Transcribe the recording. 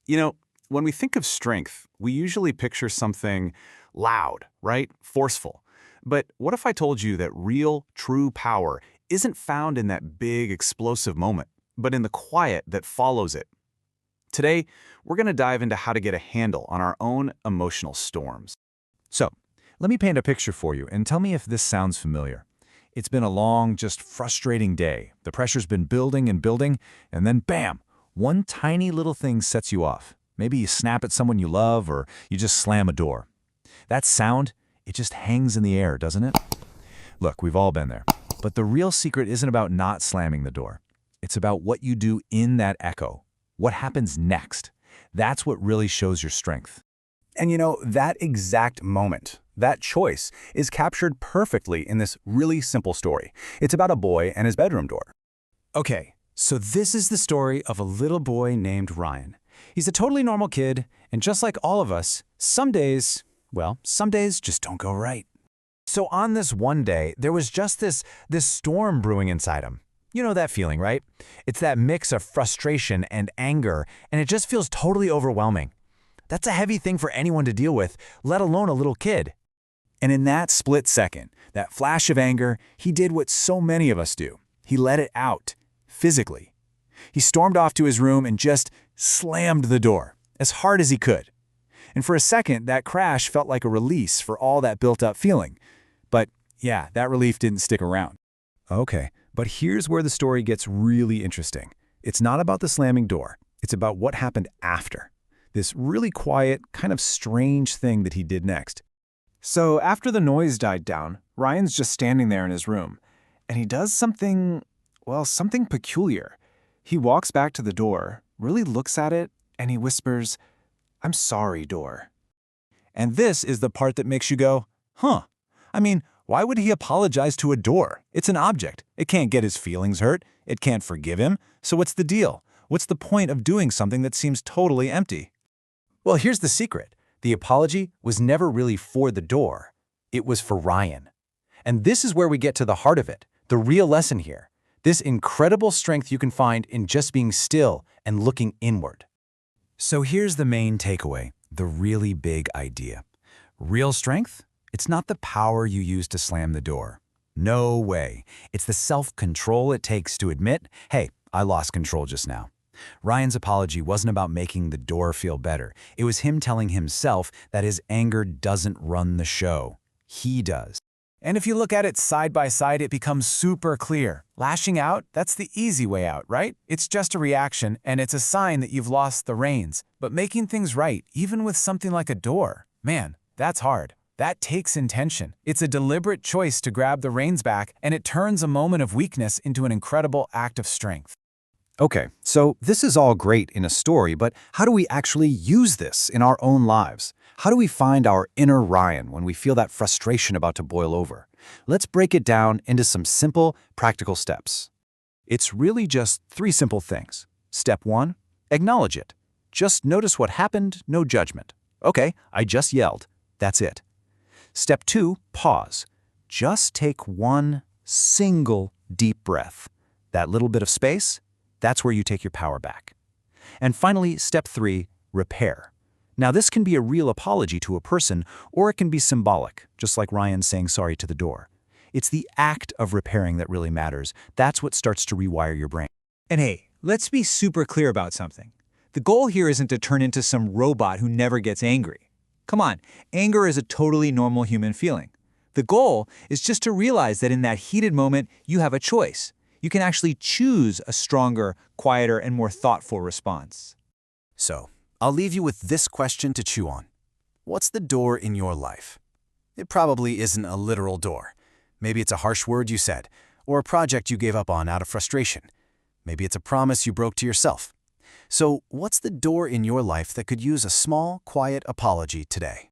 You know, when we think of strength, we usually picture something loud, right? Forceful. But what if I told you that real, true power isn't found in that big, explosive moment, but in the quiet that follows it? Today, we're going to dive into how to get a handle on our own emotional storms. So, let me paint a picture for you and tell me if this sounds familiar. It's been a long, just frustrating day. The pressure's been building and building, and then bam, one tiny little thing sets you off. Maybe you snap at someone you love, or you just slam a door. That sound, it just hangs in the air, doesn't it? Look, we've all been there. But the real secret isn't about not slamming the door. It's about what you do in that echo. What happens next? That's what really shows your strength. And you know, that exact moment, that choice, is captured perfectly in this really simple story. It's about a boy and his bedroom door. Okay, so this is the story of a little boy named Ryan. He's a totally normal kid, and just like all of us, some days just don't go right. So on this one day, there was just this storm brewing inside him. You know that feeling, right? It's that mix of frustration and anger, and it just feels totally overwhelming. That's a heavy thing for anyone to deal with, let alone a little kid. And in that split second, that flash of anger, he did what so many of us do. He let it out, physically. He stormed off to his room and just slammed the door, as hard as he could. And for a second, that crash felt like a release for all that built-up feeling. But yeah, that relief didn't stick around. Okay, but here's where the story gets really interesting. It's not about the slamming door. It's about what happened after. This really quiet, kind of strange thing that he did next. So after the noise died down, Ryan's just standing there in his room, and he does something peculiar. He walks back to the door, really looks at it, and he whispers, "I'm sorry, door." And this is the part that makes you go, huh. I mean, why would he apologize to a door? It's an object. It can't get his feelings hurt. It can't forgive him. So what's the deal? What's the point of doing something that seems totally empty? Well, here's the secret. The apology was never really for the door. It was for Ryan. And this is where we get to the heart of it, the real lesson here. This incredible strength you can find in just being still and looking inward. So here's the main takeaway, the really big idea. Real strength? It's not the power you use to slam the door. No way. It's the self-control it takes to admit, hey, I lost control just now. Ryan's apology wasn't about making the door feel better. It was him telling himself that his anger doesn't run the show. He does. And if you look at it side by side, it becomes super clear. Lashing out, that's the easy way out, right? It's just a reaction, and it's a sign that you've lost the reins. But making things right, even with something like a door, man, that's hard. That takes intention. It's a deliberate choice to grab the reins back, and it turns a moment of weakness into an incredible act of strength. Okay, so this is all great in a story, but how do we actually use this in our own lives? How do we find our inner Ryan when we feel that frustration about to boil over? Let's break it down into some simple, practical steps. It's really just 3 simple things. Step 1, acknowledge it. Just notice what happened, no judgment. Okay, I just yelled. That's it. Step 2, pause. Just take one single deep breath. That little bit of space, that's where you take your power back. And finally, step 3, repair. Now this can be a real apology to a person, or it can be symbolic, just like Ryan saying sorry to the door. It's the act of repairing that really matters. That's what starts to rewire your brain. And hey, let's be super clear about something. The goal here isn't to turn into some robot who never gets angry. Come on, anger is a totally normal human feeling. The goal is just to realize that in that heated moment, you have a choice. You can actually choose a stronger, quieter, and more thoughtful response. So, I'll leave you with this question to chew on. What's the door in your life? It probably isn't a literal door. Maybe it's a harsh word you said, or a project you gave up on out of frustration. Maybe it's a promise you broke to yourself. So, what's the door in your life that could use a small, quiet apology today?